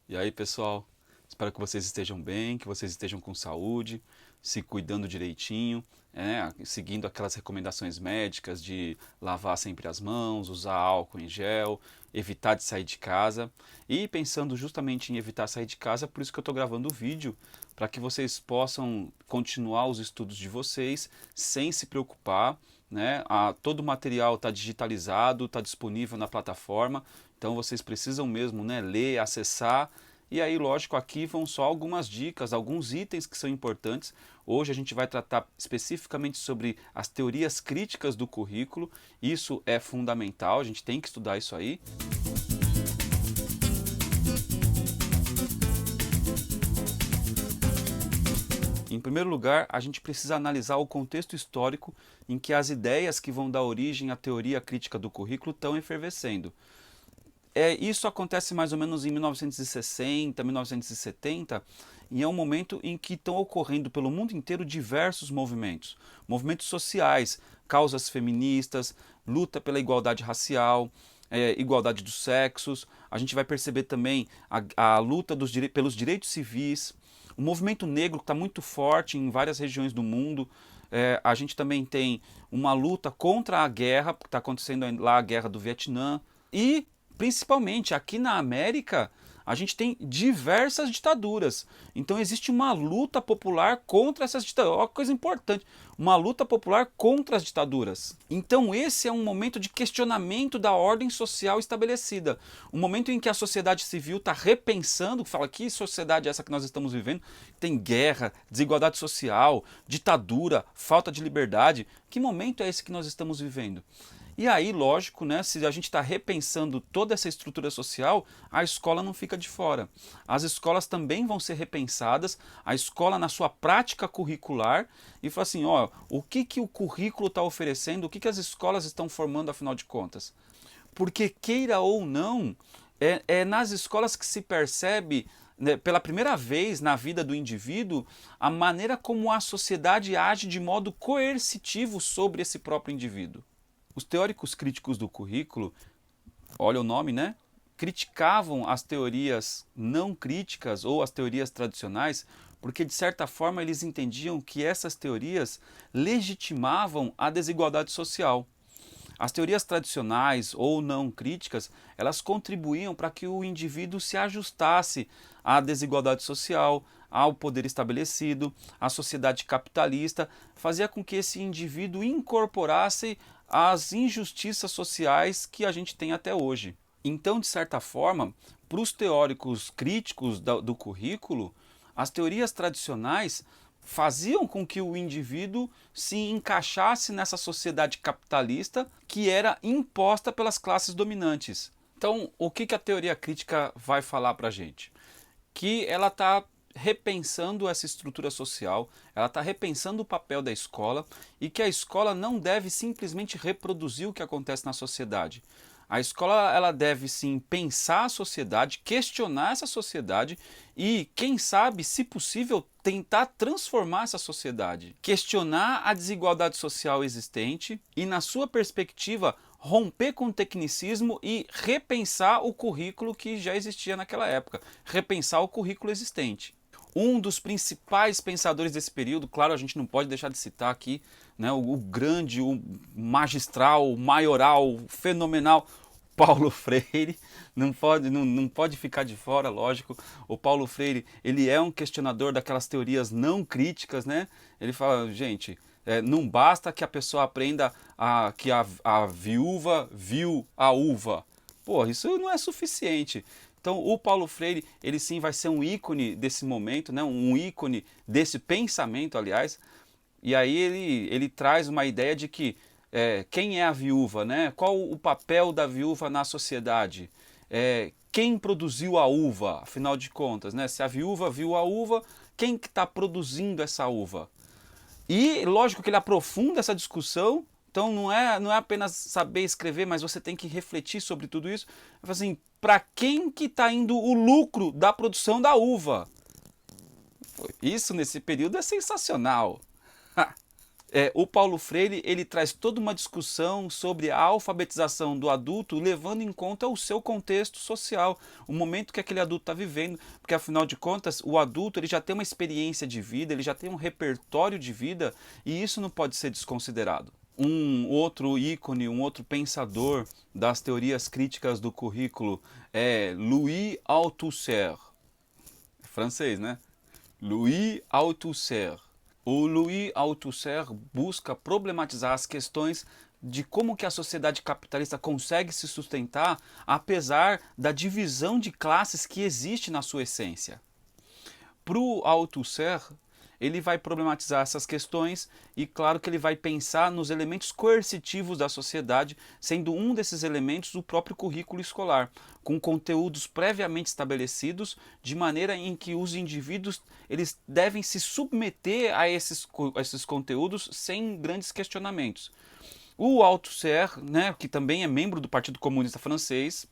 E aí, pessoal? Espero que vocês estejam bem, que vocês estejam com saúde, se cuidando direitinho, seguindo aquelas recomendações médicas de lavar sempre as mãos, usar álcool em gel, evitar de sair de casa. E pensando justamente em evitar sair de casa, por isso que eu estou gravando o vídeo, para que vocês possam continuar os estudos de vocês sem se preocupar. Todo o material está digitalizado, está disponível na plataforma, então vocês precisam mesmo, ler, acessar. E aí, lógico, aqui vão só algumas dicas, alguns itens que são importantes. Hoje a gente vai tratar especificamente sobre as teorias críticas do currículo. Isso é fundamental, a gente tem que estudar isso aí. Em primeiro lugar, a gente precisa analisar o contexto histórico em que as ideias que vão dar origem à teoria crítica do currículo estão efervescendo. Isso acontece mais ou menos em 1960, 1970, e é um momento em que estão ocorrendo pelo mundo inteiro diversos movimentos. Movimentos sociais, causas feministas, luta pela igualdade racial, igualdade dos sexos. A gente vai perceber também a luta pelos direitos civis. O movimento negro está muito forte em várias regiões do mundo. A gente também tem uma luta contra a guerra, que está acontecendo lá a guerra do Vietnã. E principalmente aqui na América, a gente tem diversas ditaduras. Então existe uma luta popular contra essas ditaduras. Olha que coisa importante, uma luta popular contra as ditaduras. Então esse é um momento de questionamento da ordem social estabelecida. Um momento em que a sociedade civil está repensando, fala que sociedade é essa que nós estamos vivendo? Tem guerra, desigualdade social, ditadura, falta de liberdade. Que momento é esse que nós estamos vivendo? E aí, lógico, se a gente está repensando toda essa estrutura social, a escola não fica de fora. As escolas também vão ser repensadas, a escola na sua prática curricular, e fala assim, ó, o que o currículo está oferecendo, o que as escolas estão formando afinal de contas. Porque queira ou não, é nas escolas que se percebe, né, pela primeira vez na vida do indivíduo, a maneira como a sociedade age de modo coercitivo sobre esse próprio indivíduo. Os teóricos críticos do currículo, olha o nome, né? Criticavam as teorias não críticas ou as teorias tradicionais, porque de certa forma eles entendiam que essas teorias legitimavam a desigualdade social. As teorias tradicionais ou não críticas, elas contribuíam para que o indivíduo se ajustasse à desigualdade social, ao poder estabelecido, à sociedade capitalista, fazia com que esse indivíduo incorporasse as injustiças sociais que a gente tem até hoje. Então, de certa forma, para os teóricos críticos do currículo, as teorias tradicionais faziam com que o indivíduo se encaixasse nessa sociedade capitalista que era imposta pelas classes dominantes. Então, o que a teoria crítica vai falar para a gente? Que ela está repensando essa estrutura social, ela está repensando o papel da escola e que a escola não deve simplesmente reproduzir o que acontece na sociedade. A escola ela deve sim pensar a sociedade, questionar essa sociedade e, quem sabe, se possível, tentar transformar essa sociedade. Questionar a desigualdade social existente e, na sua perspectiva, romper com o tecnicismo e repensar o currículo que já existia naquela época, repensar o currículo existente. Um dos principais pensadores desse período, claro, a gente não pode deixar de citar aqui, né, o grande, o magistral, o maioral, o fenomenal Paulo Freire, não pode ficar de fora, lógico. O Paulo Freire, ele é um questionador daquelas teorias não críticas, né? Ele fala, gente, não basta que a pessoa aprenda que a viúva viu a uva. Pô, isso não é suficiente. Então, o Paulo Freire, ele sim vai ser um ícone desse momento, né? Um ícone desse pensamento, aliás. E aí ele traz uma ideia de que quem é a viúva, né? Qual o papel da viúva na sociedade? Quem produziu a uva, afinal de contas, né? Se a viúva viu a uva, quem que está produzindo essa uva? E lógico que ele aprofunda essa discussão, então não é apenas saber escrever, mas você tem que refletir sobre tudo isso. Assim, para quem que está indo o lucro da produção da uva? Isso nesse período é sensacional. O Paulo Freire, ele traz toda uma discussão sobre a alfabetização do adulto, levando em conta o seu contexto social, o momento que aquele adulto está vivendo, porque afinal de contas, o adulto ele já tem uma experiência de vida, ele já tem um repertório de vida, e isso não pode ser desconsiderado. Um outro ícone, um outro pensador das teorias críticas do currículo é Louis Althusser. É francês, né? Louis Althusser. O Louis Althusser busca problematizar as questões de como que a sociedade capitalista consegue se sustentar apesar da divisão de classes que existe na sua essência. Para o Althusser, ele vai problematizar essas questões e claro que ele vai pensar nos elementos coercitivos da sociedade, sendo um desses elementos o próprio currículo escolar, com conteúdos previamente estabelecidos, de maneira em que os indivíduos eles devem se submeter a esses conteúdos sem grandes questionamentos. O Althusser, né, que também é membro do Partido Comunista Francês,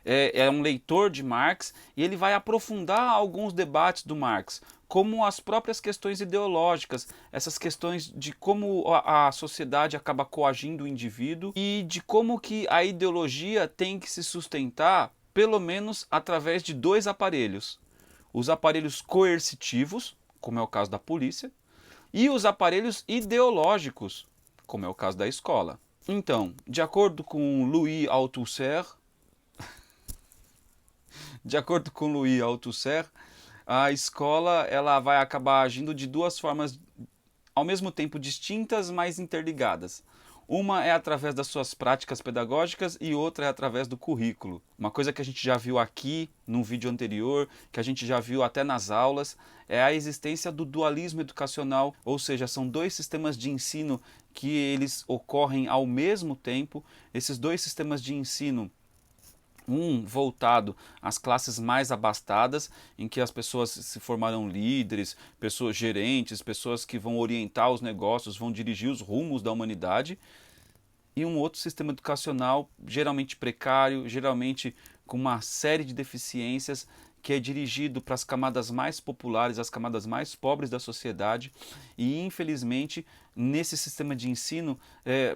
é um leitor de Marx e ele vai aprofundar alguns debates do Marx, como as próprias questões ideológicas, essas questões de como a sociedade acaba coagindo o indivíduo e de como que a ideologia tem que se sustentar, pelo menos através de dois aparelhos. Os aparelhos coercitivos, como é o caso da polícia, e os aparelhos ideológicos, como é o caso da escola. Então, de acordo com Louis Althusser, a escola ela vai acabar agindo de duas formas ao mesmo tempo distintas, mas interligadas. Uma é através das suas práticas pedagógicas e outra é através do currículo. Uma coisa que a gente já viu aqui num vídeo anterior, que a gente já viu até nas aulas, é a existência do dualismo educacional, ou seja, são dois sistemas de ensino que eles ocorrem ao mesmo tempo. Esses dois sistemas de ensino, um voltado às classes mais abastadas, em que as pessoas se formarão líderes, pessoas gerentes, pessoas que vão orientar os negócios, vão dirigir os rumos da humanidade, e um outro sistema educacional geralmente precário, geralmente com uma série de deficiências, que é dirigido para as camadas mais populares, as camadas mais pobres da sociedade, e infelizmente nesse sistema de ensino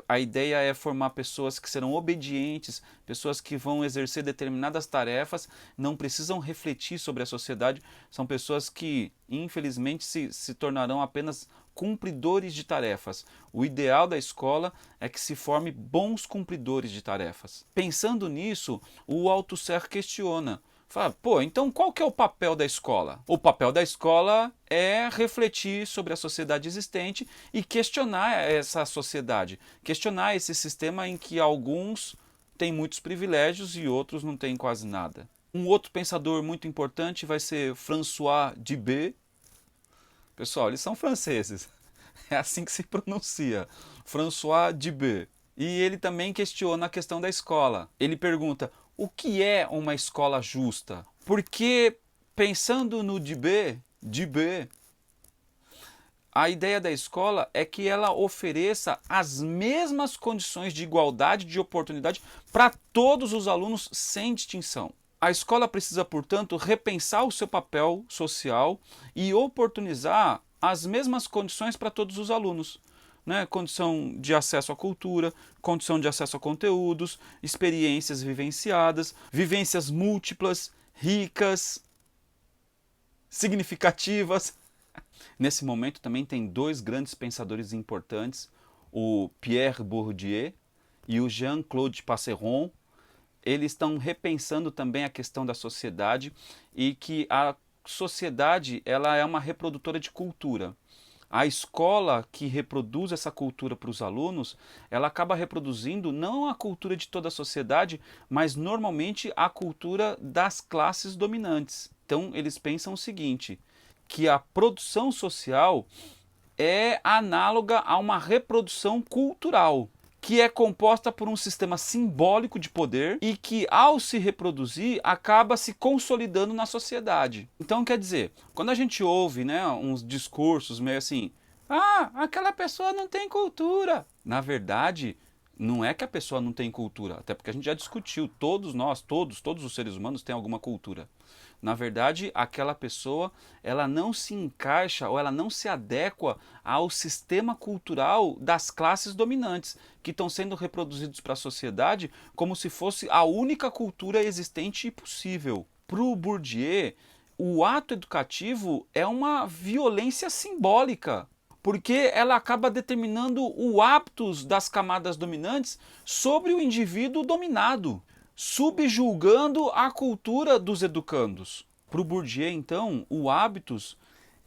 a ideia é formar pessoas que serão obedientes, pessoas que vão exercer determinadas tarefas, não precisam refletir sobre a sociedade, são pessoas que infelizmente se tornarão apenas cumpridores de tarefas. O ideal da escola é que se forme bons cumpridores de tarefas. Pensando nisso, o Althusser questiona. Fala, pô, então qual que é o papel da escola? O papel da escola é refletir sobre a sociedade existente e questionar essa sociedade, questionar esse sistema em que alguns têm muitos privilégios e outros não têm quase nada. Um outro pensador muito importante vai ser François Dibé. Pessoal, eles são franceses, é assim que se pronuncia, François Dibé. E ele também questiona a questão da escola. Ele pergunta, o que é uma escola justa? Porque, pensando no Dibé, a ideia da escola é que ela ofereça as mesmas condições de igualdade de oportunidade para todos os alunos sem distinção. A escola precisa, portanto, repensar o seu papel social e oportunizar as mesmas condições para todos os alunos. Né? Condição de acesso à cultura, condição de acesso a conteúdos, experiências vivenciadas, vivências múltiplas, ricas, significativas. Nesse momento também tem dois grandes pensadores importantes, o Pierre Bourdieu e o Jean-Claude Passeron. Eles estão repensando também a questão da sociedade e que a sociedade ela é uma reprodutora de cultura. A escola que reproduz essa cultura para os alunos, ela acaba reproduzindo não a cultura de toda a sociedade, mas normalmente a cultura das classes dominantes. Então eles pensam o seguinte, que a produção social é análoga a uma reprodução cultural, que é composta por um sistema simbólico de poder e que, ao se reproduzir, acaba se consolidando na sociedade. Então, quer dizer, quando a gente ouve uns discursos meio assim, aquela pessoa não tem cultura. Na verdade, não é que a pessoa não tem cultura, até porque a gente já discutiu, todos nós, todos os seres humanos têm alguma cultura. Na verdade, aquela pessoa, ela não se encaixa ou ela não se adequa ao sistema cultural das classes dominantes, que estão sendo reproduzidos para a sociedade como se fosse a única cultura existente e possível. Para o Bourdieu, o ato educativo é uma violência simbólica, porque ela acaba determinando o hábitos das camadas dominantes sobre o indivíduo dominado, subjulgando a cultura dos educandos. Para o Bourdieu, então, o hábitos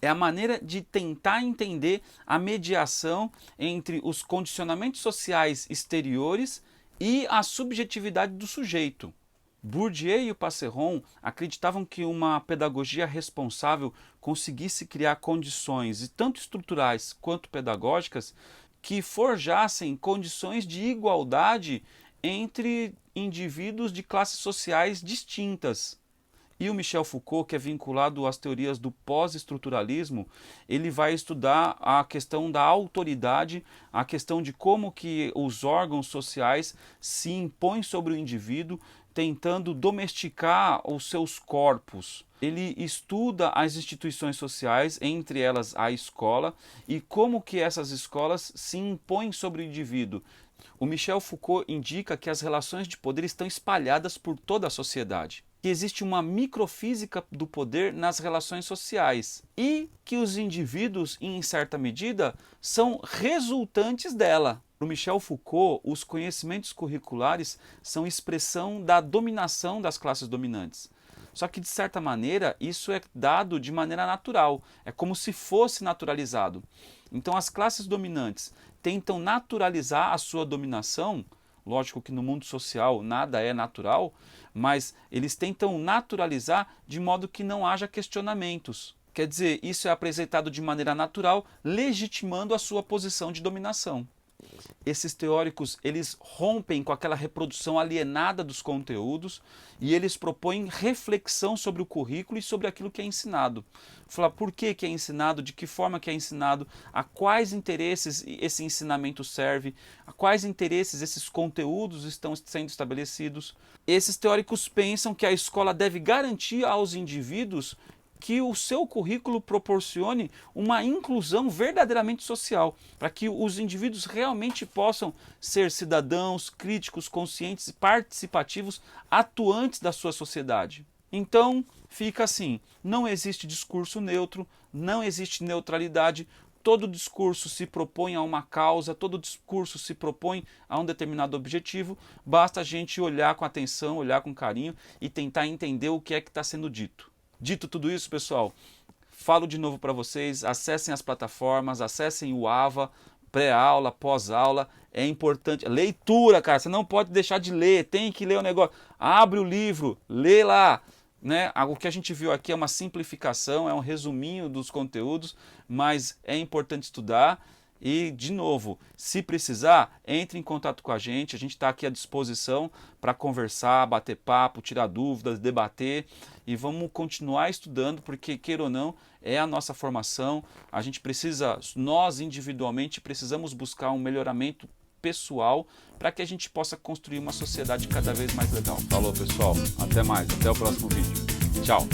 é a maneira de tentar entender a mediação entre os condicionamentos sociais exteriores e a subjetividade do sujeito. Bourdieu e o Passeron acreditavam que uma pedagogia responsável conseguisse criar condições, tanto estruturais quanto pedagógicas, que forjassem condições de igualdade entre indivíduos de classes sociais distintas. E o Michel Foucault, que é vinculado às teorias do pós-estruturalismo, ele vai estudar a questão da autoridade, a questão de como que os órgãos sociais se impõem sobre o indivíduo, tentando domesticar os seus corpos. Ele estuda as instituições sociais, entre elas a escola, e como que essas escolas se impõem sobre o indivíduo. O Michel Foucault indica que as relações de poder estão espalhadas por toda a sociedade, que existe uma microfísica do poder nas relações sociais e que os indivíduos, em certa medida, são resultantes dela. Para o Michel Foucault, os conhecimentos curriculares são expressão da dominação das classes dominantes. Só que, de certa maneira, isso é dado de maneira natural, é como se fosse naturalizado. Então, as classes dominantes tentam naturalizar a sua dominação. Lógico que no mundo social nada é natural, mas eles tentam naturalizar de modo que não haja questionamentos. Quer dizer, isso é apresentado de maneira natural, legitimando a sua posição de dominação. Esses teóricos, eles rompem com aquela reprodução alienada dos conteúdos e eles propõem reflexão sobre o currículo e sobre aquilo que é ensinado. Falar por que é ensinado, de que forma que é ensinado, a quais interesses esse ensinamento serve, a quais interesses esses conteúdos estão sendo estabelecidos. Esses teóricos pensam que a escola deve garantir aos indivíduos que o seu currículo proporcione uma inclusão verdadeiramente social, para que os indivíduos realmente possam ser cidadãos, críticos, conscientes e participativos, atuantes da sua sociedade. Então, fica assim, não existe discurso neutro, não existe neutralidade, todo discurso se propõe a uma causa, todo discurso se propõe a um determinado objetivo, basta a gente olhar com atenção, olhar com carinho e tentar entender o que é que está sendo dito. Dito tudo isso, pessoal, falo de novo para vocês, acessem as plataformas, acessem o AVA, pré-aula, pós-aula, é importante. Leitura, cara, você não pode deixar de ler, tem que ler o negócio. Abre o livro, lê lá. Né? O que a gente viu aqui é uma simplificação, é um resuminho dos conteúdos, mas é importante estudar. E, de novo, se precisar, entre em contato com a gente está aqui à disposição para conversar, bater papo, tirar dúvidas, debater e vamos continuar estudando porque, queira ou não, é a nossa formação, a gente precisa, nós individualmente precisamos buscar um melhoramento pessoal para que a gente possa construir uma sociedade cada vez mais legal. Falou, pessoal, até mais, até o próximo vídeo. Tchau!